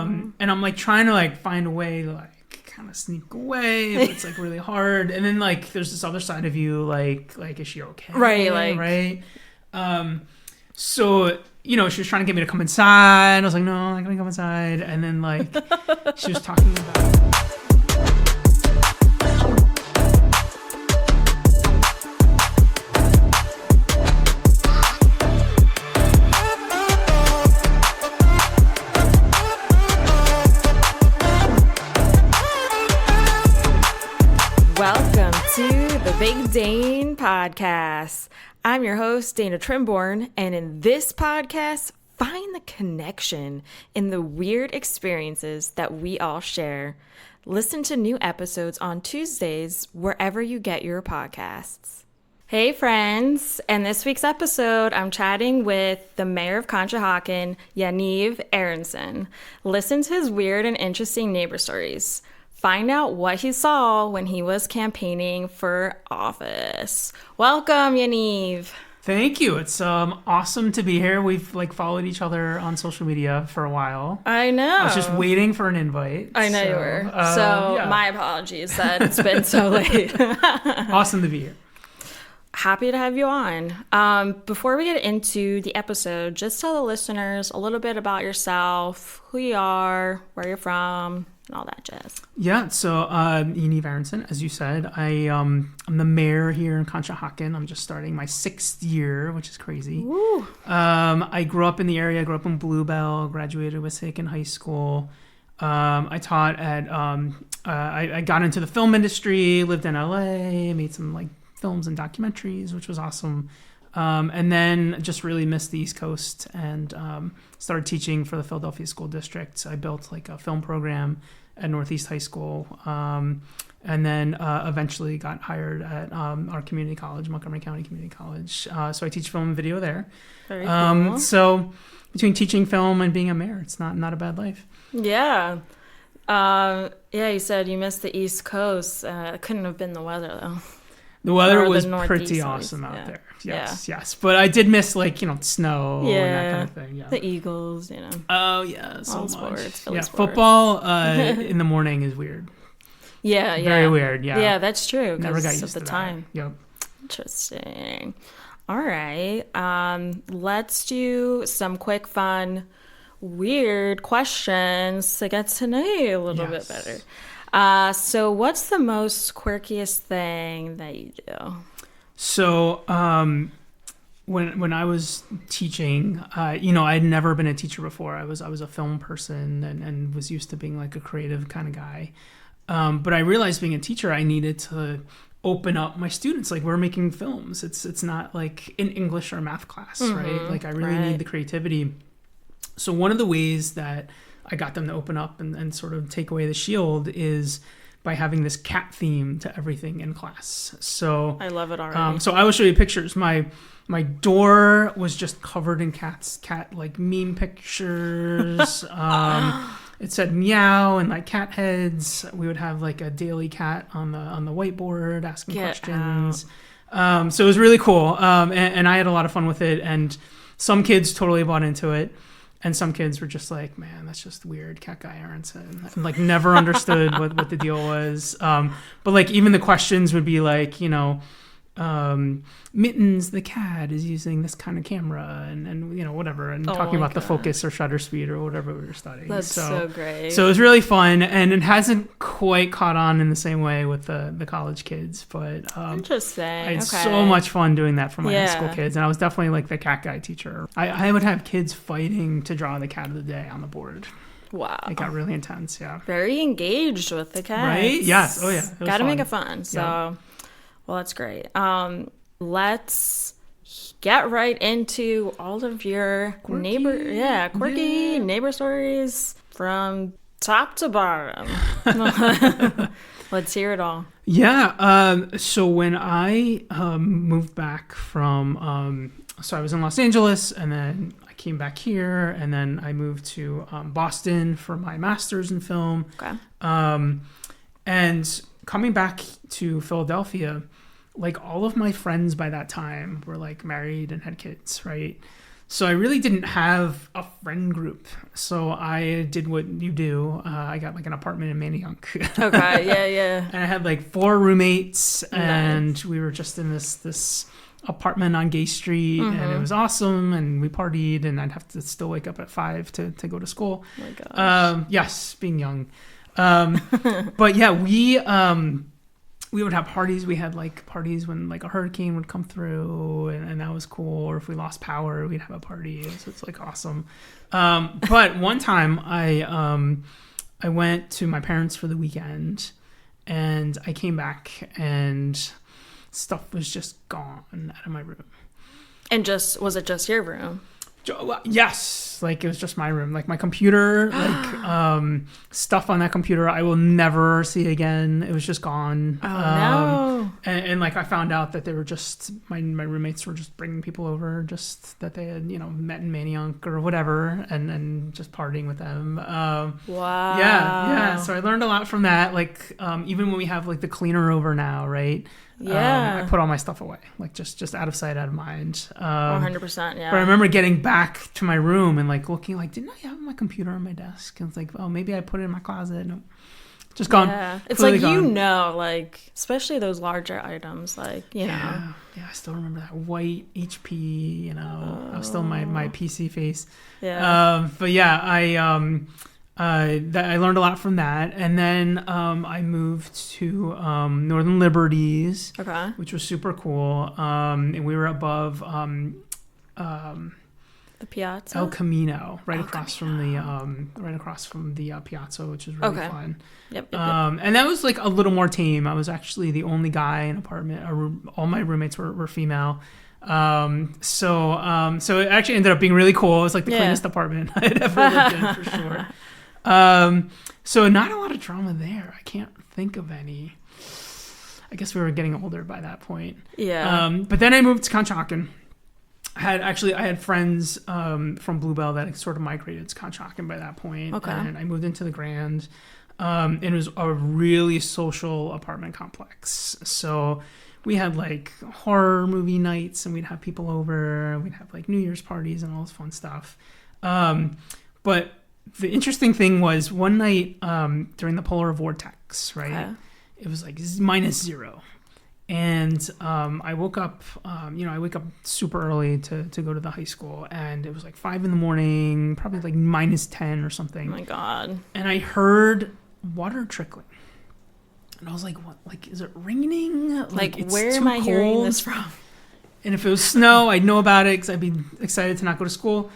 And I'm like trying to like find a way to like kind of sneak away if it's like really hard. And then like there's this other side of you like is she okay? Right. So, you know, she was trying to get me to come inside. I was like, no, I'm not going to come inside. And then, like, she was talking about... Welcome to the Big Dane Podcast. I'm your host, Dana Trimborn, and in this podcast, find the connection in the weird experiences that we all share. Listen to new episodes on Tuesdays wherever you get your podcasts. Hey friends, in this week's episode, I'm chatting with the mayor of Conshohocken, Yaniv Aronson. Listen to his weird and interesting neighbor stories. Find out what he saw when he was campaigning for office. Welcome, Yaniv. Thank you. It's awesome to be here. We've like followed each other on social media for a while. I know. I was just waiting for an invite. I know you were. My apologies that it's been so late. Awesome to be here. Happy to have you on. Before we get into the episode, just tell the listeners a little bit about yourself, who you are, where you're from, and all that jazz. Yeah, so Yaniv Aronson, as you said, I'm the mayor here in Conshohocken. I'm just starting my 6th year, which is crazy. I grew up in the area. I grew up in Bluebell, graduated with Wissahickon High School. I taught at, I got into the film industry, lived in LA, made some like films and documentaries, which was awesome. And then just really missed the East Coast and started teaching for the Philadelphia School District. I built like a film program at Northeast High School. And then eventually got hired at our community college, Montgomery County Community College. So I teach film and video there. Very cool. So between teaching film and being a mayor, it's not a bad life. Yeah. You said you missed the East Coast. It couldn't have been the weather, though. The weather was pretty awesome out there. Yes. But I did miss, like, you know, snow and that kind of thing. Yeah. The Eagles, you know. Oh, yeah. So much. Sports, sports. Football in the morning is weird. Yeah. Very weird, yeah. Yeah, that's true. Never got used of the to time. That. Yep. Interesting. All right. Let's do some quick, fun, weird questions to get to know you a little bit better. So what's the most quirkiest thing that you do? So, when I was teaching, you know, I'd never been a teacher before. I was a film person and was used to being like a creative kind of guy. But I realized being a teacher, I needed to open up my students. Like, we're making films. It's not like an English or math class, right? Like, I really need the creativity. So one of the ways that I got them to open up and sort of take away the shield is by having this cat theme to everything in class. So I love it already. So I will show you pictures. My door was just covered in cat like meme pictures. It said meow and like cat heads. We would have like a daily cat on the whiteboard asking questions. So it was really cool. And I had a lot of fun with it. And some kids totally bought into it. And some kids were just like, man, that's just weird, cat guy Aronson. And like never understood what the deal was. But like even the questions would be like, you know, Mittens the cat is using this kind of camera and you know, whatever. And talking about the focus or shutter speed or whatever we were studying. That's so great. So it was really fun. And it hasn't quite caught on in the same way with the college kids. But interesting. I had so much fun doing that for my high school kids. And I was definitely like the cat guy teacher. I would have kids fighting to draw the cat of the day on the board. Wow. It got really intense, yeah. Very engaged with the cats. Right? Yes. Oh, yeah. Gotta make it fun. So, well, that's great. Let's get right into all of your quirky neighbor stories from top to bottom. Let's hear it all. Yeah. So when I moved back from, so I was in Los Angeles and then I came back here and then I moved to Boston for my master's in film. Okay. And coming back to Philadelphia, like all of my friends by that time were like married and had kids, right? So I really didn't have a friend group. So I did what you do. I got like an apartment in Manayunk. Okay, yeah. And I had like 4 roommates, and we were just in this apartment on Gay Street, and it was awesome, and we partied, and I'd have to still wake up at 5 to go to school. Oh my gosh. Yes, being young. But yeah, we would have parties. We had like parties when like a hurricane would come through, and that was cool. Or if we lost power, we'd have a party. It's like awesome. But one time I went to my parents for the weekend, and I came back and stuff was just gone out of my room. And was it just your room? Yes, like it was just my room. Like my computer, like stuff on that computer I will never see again. It was just gone. Oh no! And like I found out that they were just my roommates were just bringing people over, just that they had met in Manayunk or whatever, and just partying with them. Wow. Yeah. So I learned a lot from that. Like even when we have like the cleaner over now, right? Yeah. I put all my stuff away, like just out of sight, out of mind. 100%, yeah. But I remember getting back to my room and like looking, like, didn't I have my computer on my desk? And it's like, oh, maybe I put it in my closet. No, just gone. Yeah. It's like gone. Like especially those larger items, like know. Yeah, I still remember that white HP. I was still my PC face. Yeah. But yeah, I learned a lot from that, and then I moved to Northern Liberties, which was super cool. And we were above the Piazza, El Camino, right across from the Piazza, which is really fun. Yep. And that was like a little more tame. I was actually the only guy in an apartment. All my roommates were female. So it actually ended up being really cool. It was like the cleanest apartment I'd ever lived in for sure. So not a lot of drama there. I can't think of any. I guess we were getting older by that point. Yeah. But then I moved to Conshohocken. I had friends from Bluebell that had sort of migrated to Conshohocken by that point. Okay. And I moved into the Grand. And it was a really social apartment complex. So we had like horror movie nights, and we'd have people over. We'd have like New Year's parties and all this fun stuff. But the interesting thing was one night during the polar vortex, right? Okay. It was like -0. And I woke up, I wake up super early to go to the high school, and it was like 5 a.m, probably like -10 or something. Oh my God. And I heard water trickling. And I was like, what? Like, is it raining? Like it's where too am I hearing cold. this from? And if it was snow, I'd know about it because I'd be excited to not go to school.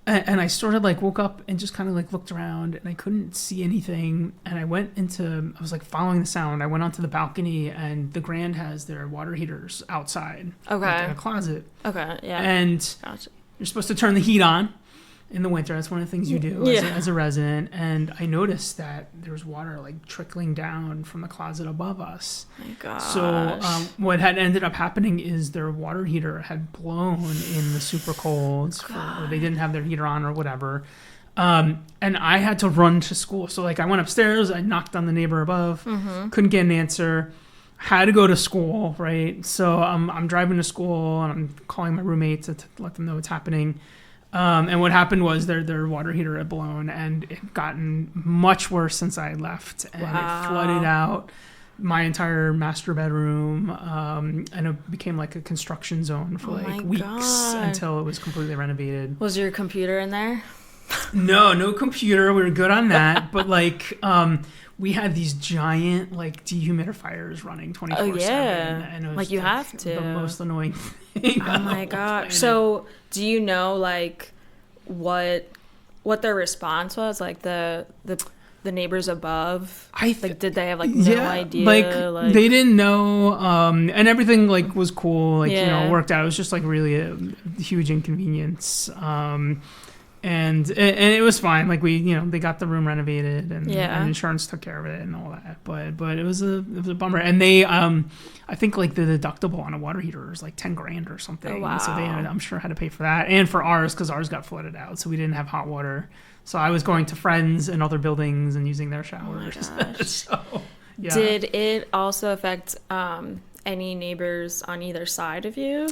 And I sort of like woke up and just kind of like looked around, and I couldn't see anything. And I was like following the sound. I went onto the balcony, and the Grand has their water heaters outside. Okay. Like in a closet. Okay, yeah. And Gotcha. you're supposed to turn the heat on in the winter. That's one of the things you do as a resident. And I noticed that there was water like trickling down from the closet above us. Oh my gosh. So what had ended up happening is their water heater had blown in the super colds, or they didn't have their heater on or whatever. And I had to run to school. So like I went upstairs, I knocked on the neighbor above, couldn't get an answer. Had to go to school, right? So I'm driving to school, and I'm calling my roommates to let them know what's happening. And what happened was their water heater had blown, and it had gotten much worse since I had left. And it flooded out my entire master bedroom, and it became like a construction zone for like weeks until it was completely renovated. Was your computer in there? No computer. We were good on that. But like, we had these giant like dehumidifiers running 24/7. Oh yeah, and it was like you have to. The most annoying thing. Oh my God. So do you know like what their response was? Like the neighbors above? Did they have like no idea? Like they didn't know, and everything like was cool. Like it worked out. It was just like really a huge inconvenience. And it was fine. Like they got the room renovated, and insurance took care of it and all that. But it was a bummer. And they I think like the deductible on a water heater is like $10,000 or something. Oh, wow. So I'm sure had to pay for that, and for ours because ours got flooded out, so we didn't have hot water. So I was going to friends in other buildings and using their showers. Oh my gosh. So yeah. Did it also affect any neighbors on either side of you?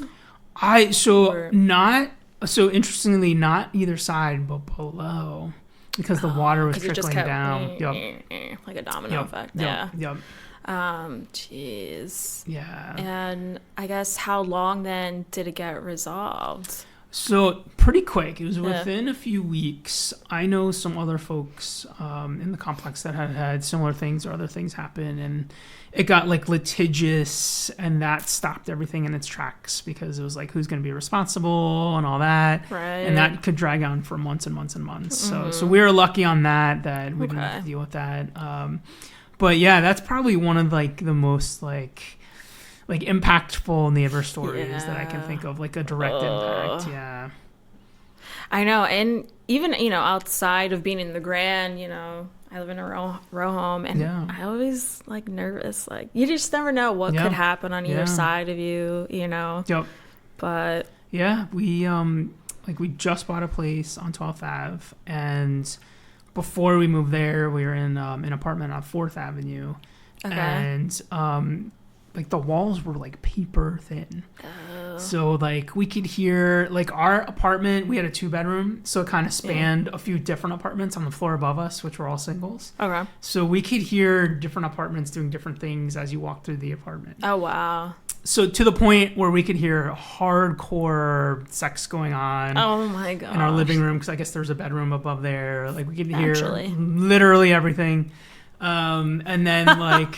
Interestingly, not either side, but below, because the water was trickling down. Like a domino effect. Yeah. Yep. Jeez. Yeah. And I guess how long then did it get resolved? So pretty quick. It was within a few weeks. I know some other folks in the complex that had similar things or other things happen, and it got like litigious, and that stopped everything in its tracks because it was like, who's going to be responsible and all that, right? And that could drag on for months and months and months. Mm-hmm. So we were lucky on that we didn't have to deal with that. But yeah, that's probably one of like the most like impactful neighbor stories that I can think of, like a direct impact. Yeah. I know. And even, outside of being in the Grand, I live in a row home, and I always like nervous. Like, you just never know what could happen on either side of you, Yep. But yeah, we just bought a place on 12th Ave, and before we moved there, we were in an apartment on 4th Avenue. Okay. And like the walls were like paper thin. So like we could hear, like, our apartment, we had a 2-bedroom, so it kind of spanned a few different apartments on the floor above us, which were all singles. Okay. So we could hear different apartments doing different things as you walk through the apartment. Oh, wow. So to the point where we could hear hardcore sex going on. Oh my god. In our living room, because I guess there's a bedroom above there. Like we could hear literally everything. And then like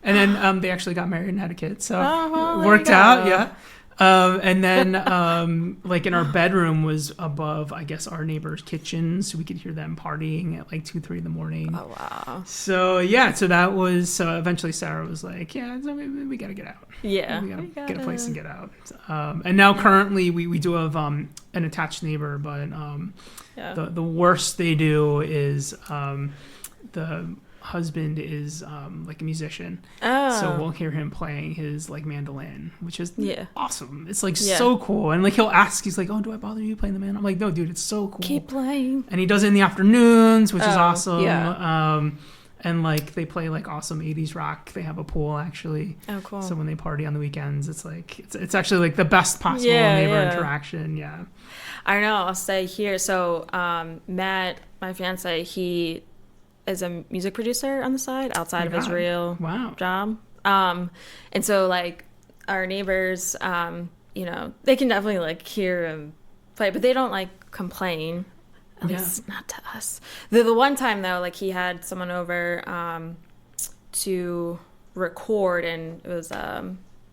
they actually got married and had a kid, so it worked out. Yeah. And then like in our bedroom was above, I guess, our neighbor's kitchen, so we could hear them partying at like 2-3 in the morning. Oh wow. So yeah, so eventually Sarah was like, we gotta get out. Yeah, we gotta get a place and get out. And now currently we do have an attached neighbor, but the worst they do is the husband is like a musician, so we'll hear him playing his like mandolin, which is awesome. It's like so cool, and like he'll ask, he's like, "Oh, do I bother you playing the mandolin?" I'm like, "No, dude, it's so cool. Keep playing." And he does it in the afternoons, which is awesome. Yeah. And like they play like awesome 80s rock. They have a pool actually. Oh, cool. So when they party on the weekends, it's like it's actually like the best possible neighbor interaction. Yeah. I know. I'll say here. So Matt, my fiance, he is a music producer on the side outside of his real job. And so like our neighbors, they can definitely like hear him play, but they don't like complain. At least not to us. The one time though, like he had someone over to record, and it was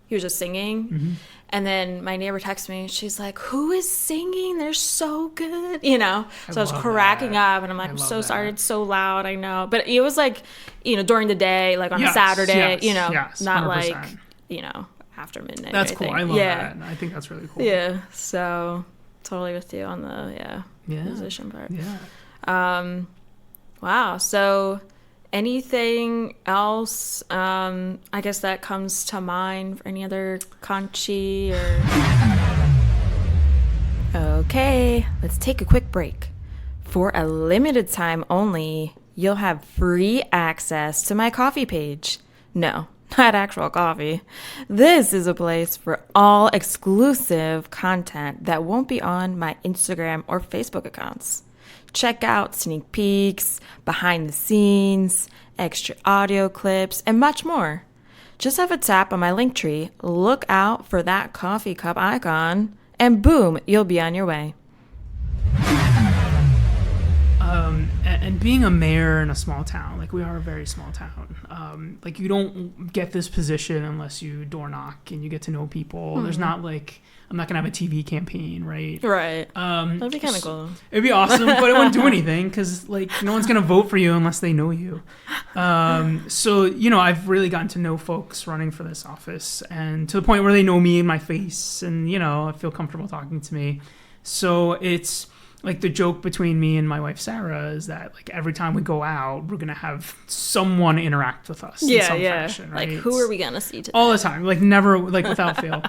he was just singing. Mm-hmm. And then my neighbor texted me. She's like, "Who is singing? They're so good," So I was cracking up, and I'm like, "I'm so sorry, it's so loud. I know," but it was like, during the day, like on a Saturday, not 100%. Like, after midnight. That's cool. I love that. I think that's really cool. Yeah. So totally with you on the musician part. Yeah. Wow. So anything else, I guess, that comes to mind for any other Conchi or... Okay, let's take a quick break. For a limited time only, you'll have free access to my coffee page. No, not actual coffee. This is a place for all exclusive content that won't be on my Instagram or Facebook accounts. Check out sneak peeks, behind the scenes, extra audio clips, and much more. Just have a tap on my Linktree, look out for that coffee cup icon, and boom, you'll be on your way. And being a mayor in a small town, like we are a very small town, like you don't get this position unless you door knock and you get to know people. Mm-hmm. There's not like, I'm not going to have a TV campaign, right? Right. That'd be kind of cool. It'd be awesome, but it wouldn't do anything because like no one's going to vote for you unless they know you. So, I've really gotten to know folks running for this office, and to the point where they know me and my face, and, I feel comfortable talking to me. So it's like the joke between me and my wife Sarah is that like every time we go out, we're gonna have someone interact with us in some fashion, right? Like, who are we gonna see today? All the time, like never, like without fail.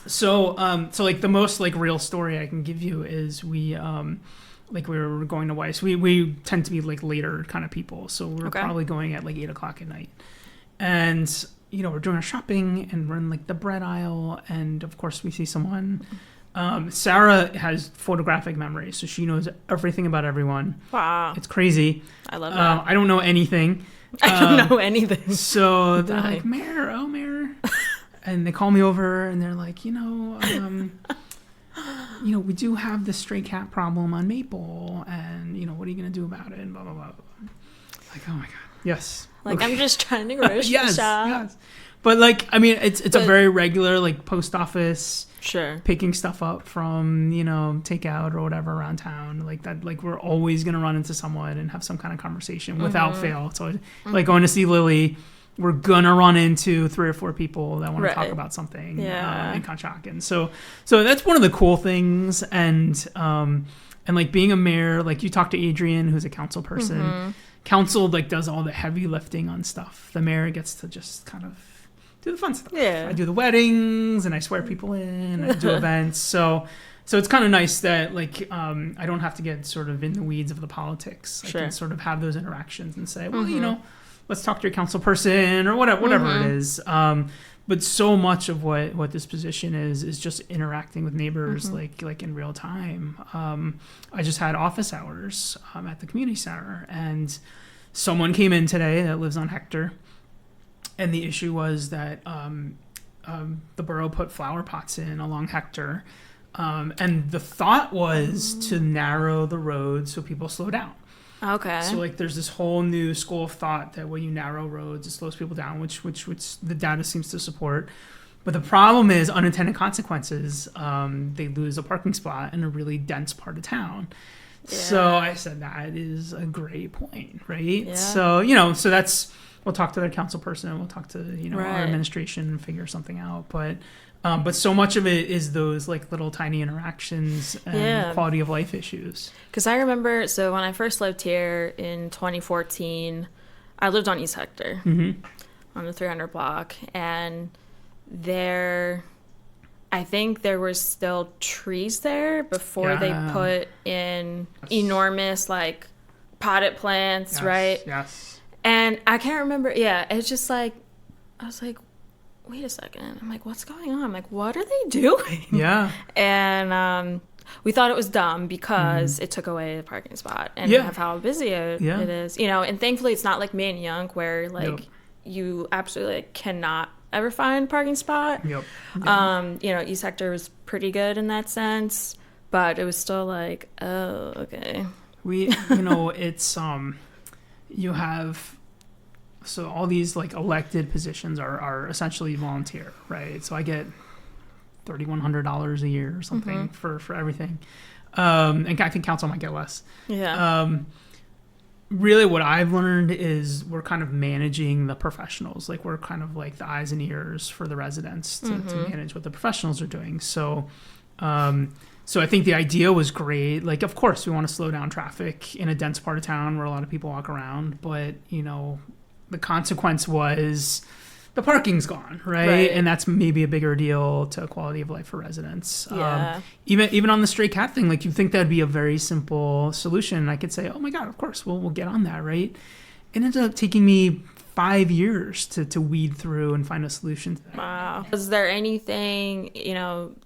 So like the most like real story I can give you is we were going to Weiss. We tend to be like later kind of people, so we're probably going at like 8:00 at night, and we're doing our shopping and we're in like the bread aisle, and of course we see someone. Sarah has photographic memory, so she knows everything about everyone. Wow. It's crazy. I love that. I don't know anything. I don't know anything. So they're like, Mayor. And they call me over and they're like, we do have this stray cat problem on Maple, and, what are you going to do about it? And blah, blah, blah. Like, oh my God. Yes. Like, okay. I'm just trying to grocery shop. Yes. But like, I mean, it's a very regular like post office. Sure. Picking stuff up from, takeout or whatever around town. Like that, like we're always going to run into someone and have some kind of conversation without fail. So like going to see Lily, we're going to run into 3 or 4 people that want to talk about something in Conshohocken. So that's one of the cool things. And like being a mayor, like you talk to Adrian, who's a council person. Council like does all the heavy lifting on stuff. The mayor gets to just kind of do the fun stuff. Yeah. I do the weddings and I swear people in. I do events. So it's kind of nice that like I don't have to get sort of in the weeds of the politics. Sure. I can sort of have those interactions and say, well, let's talk to your council person or whatever it is. But so much of what this position is just interacting with neighbors like in real time. I just had office hours at the community center, and someone came in today that lives on Hector. And the issue was that the borough put flower pots in along Hector. And the thought was to narrow the road so people slow down. Okay. So, like, there's this whole new school of thought that when you narrow roads, it slows people down, which the data seems to support. But the problem is unintended consequences. They lose a parking spot in a really dense part of town. Yeah. So I said, that is a great point, right? Yeah. So, so that's... We'll talk to their council person and we'll talk to, our administration and figure something out. But so much of it is those like little tiny interactions and quality of life issues. Because I remember, so when I first lived here in 2014, I lived on East Hector on the 300 block. And I think there were still trees there before they put in enormous like potted plants, right? Yes. And I can't remember. Yeah, it's just like, I was like, wait a second. I'm like, what's going on? I'm like, what are they doing? Yeah. And we thought it was dumb because it took away the parking spot and of how busy it is. And thankfully it's not like me and Yonk where like you absolutely cannot ever find a parking spot. Yep. East Hector was pretty good in that sense, but it was still like, oh, okay. It's you have, so all these like elected positions are essentially volunteer, right? So I get $3,100 a year or something for everything. And I think council might get less. Yeah. Really what I've learned is we're kind of managing the professionals. Like we're kind of like the eyes and ears for the residents to manage what the professionals are doing. So I think the idea was great. Like, of course, we want to slow down traffic in a dense part of town where a lot of people walk around. But, the consequence was the parking's gone, right? And that's maybe a bigger deal to quality of life for residents. Yeah. Even on the stray cat thing, like, you'd think that'd be a very simple solution. And I could say, oh, my God, of course, we'll get on that, right? It ended up taking me 5 years to weed through and find a solution to that. Wow. Was there anything,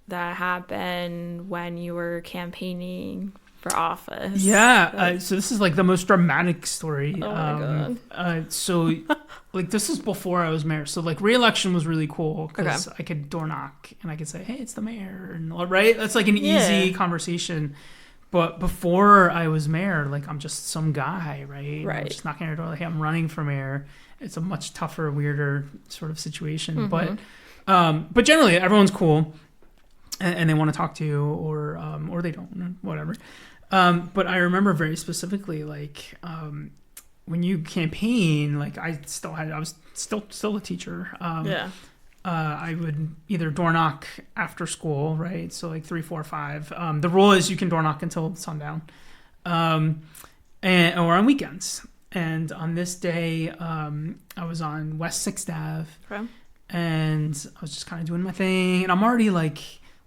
that happened when you were campaigning for office? Yeah. So this is like the most dramatic story. Oh my God. So like this is before I was mayor. So like re-election was really cool because I could door knock and I could say, hey, it's the mayor. And right. That's like an easy conversation. But before I was mayor, like I'm just some guy, right? Right. I'm just knocking on your door like, hey, I'm running for mayor. It's a much tougher, weirder sort of situation. But generally everyone's cool and they want to talk to you or they don't, whatever. But I remember very specifically, like, when you campaign, like I was still a teacher. I would either door knock after school, right? So like 3, 4, 5. The rule is you can door knock until sundown, or on weekends. And on this day, I was on West 6th Ave, and I was just kind of doing my thing. And I'm already like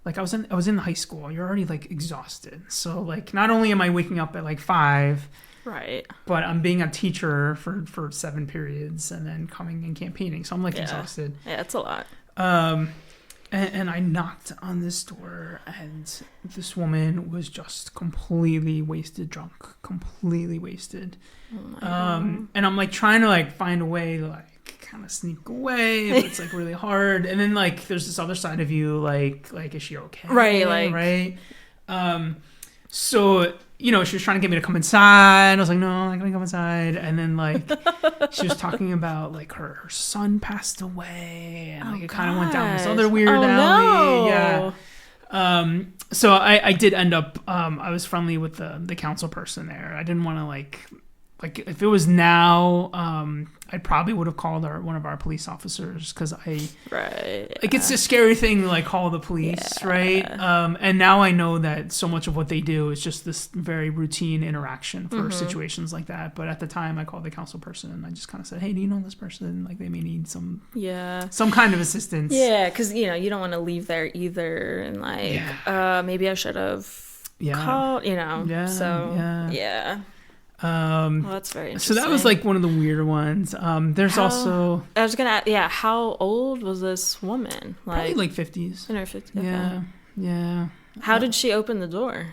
I was in high school. You're already like exhausted. So like not only am I waking up at like 5 Right. But I'm being a teacher for 7 periods and then coming and campaigning. So I'm like exhausted. Yeah, it's a lot. And I knocked on this door, and this woman was just completely wasted, drunk, completely wasted. Oh my God. And I'm like trying to like find a way to like kind of sneak away, but it's like really hard. And then like there's this other side of you, like is she okay? Right. So she was trying to get me to come inside. I was like, no, I'm not gonna come inside. And then like she was talking about like her son passed away, and like it kind of went down this other weird alley. No. Yeah. So I did end up I was friendly with the council person there. I didn't want to like if it was now, I probably would have called one of our police officers, because it's a scary thing to like call the police, right? And now I know that so much of what they do is just this very routine interaction for situations like that. But at the time, I called the council person and I just kind of said, "Hey, do you know this person? Like, they may need some kind of assistance." Yeah, because you don't want to leave there either, and like maybe I should have called. Well, that's very interesting. So that was like one of the weirder ones. There's also... I was going to... how old was this woman? Probably like 50s. In her 50s. Okay. Yeah. How did she open the door?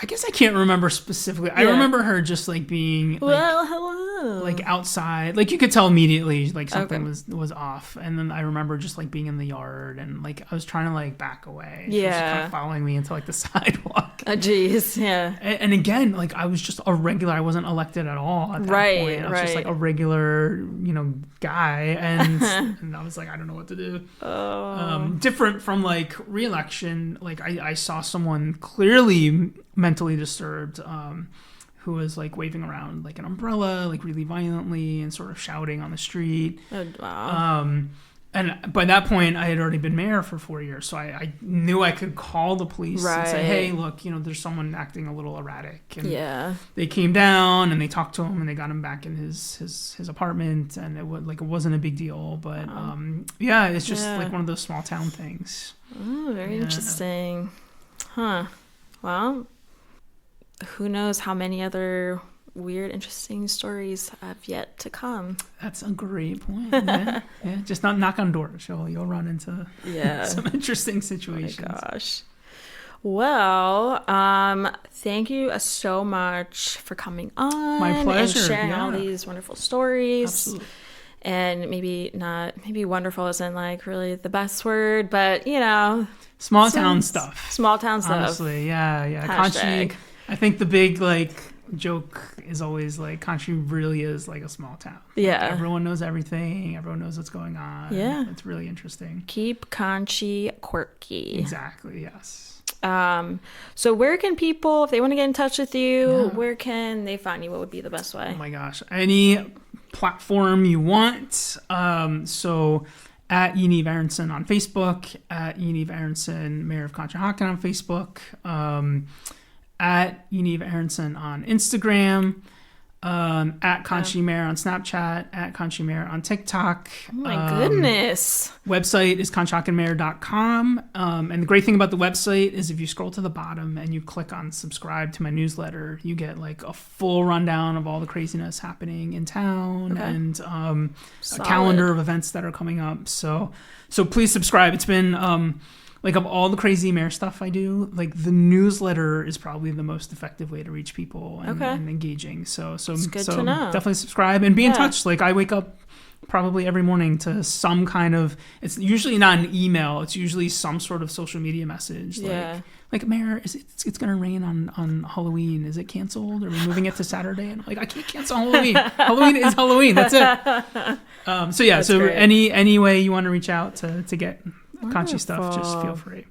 I guess I can't remember specifically. I remember her just like being like, hello, like outside. Like you could tell immediately like something was off. And then I remember just like being in the yard, and like I was trying to like back away. She was kind of following me into like the sidewalk. Oh, jeez, yeah. And again, like I was just a regular. I wasn't elected at all at that point. I was just like a regular, guy, and and I was like, I don't know what to do. Different from like re-election. Like I saw someone clearly mentally disturbed, who was like waving around like an umbrella, like really violently, and sort of shouting on the street. Oh, wow. And by that point, I had already been mayor for 4 years, so I knew I could call the police and say, "Hey, look, there's someone acting a little erratic." And they came down and they talked to him and they got him back in his apartment, and it wasn't a big deal, but it's just like one of those small town things. Oh, very interesting. Huh. Well, who knows how many other weird, interesting stories have yet to come. That's a great point. Yeah. Just not knock on doors. You'll run into some interesting situations. Oh my gosh. Well, thank you so much for coming on. My pleasure. And sharing all these wonderful stories. Absolutely. And maybe wonderful isn't like really the best word, but small town stuff. Small town stuff. Honestly, yeah. Hashtag. Conchi, I think the big like joke is always like Conchi really is like a small town. Yeah. Like, everyone knows everything. Everyone knows what's going on. Yeah. It's really interesting. Keep Conchi quirky. Exactly. Yes. So where can people, if they want to get in touch with you, where can they find you? What would be the best way? Oh my gosh. Any platform you want. So at Yaniv Aronson on Facebook, at Yaniv Aronson, Mayor of Conshohocken on Facebook, at Yaniv Aronson on Instagram, at Conchi Mayor on Snapchat, at Conchi Mayor on TikTok. Oh my goodness. Website is conshockenmayor.com. And the great thing about the website is if you scroll to the bottom and you click on subscribe to my newsletter, you get like a full rundown of all the craziness happening in town and a calendar of events that are coming up. So please subscribe. It's been like of all the crazy mayor stuff I do, like the newsletter is probably the most effective way to reach people and engaging. So it's good to know. Definitely subscribe and be in touch. Like I wake up probably every morning to some kind of, it's usually not an email. It's usually some sort of social media message. Like Mayor, it's going to rain on Halloween. Is it canceled? Are we moving it to Saturday? And I'm like, I can't cancel Halloween. Halloween is Halloween. That's it. That's great. Any way you want to reach out to get Conchi stuff, just feel free.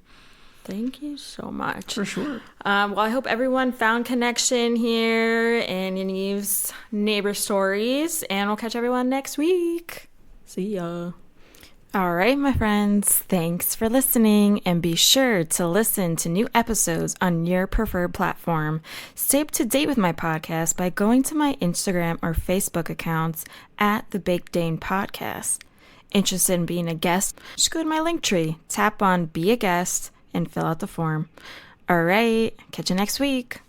Thank you so much. For sure. Well, I hope everyone found connection here in Yaniv's neighbor stories, and we'll catch everyone next week. See ya. All right, my friends. Thanks for listening, and be sure to listen to new episodes on your preferred platform. Stay up to date with my podcast by going to my Instagram or Facebook accounts at The Baked Dane Podcast. Interested in being a guest? Just go to my link tree, tap on Be a Guest, and fill out the form. All right, catch you next week.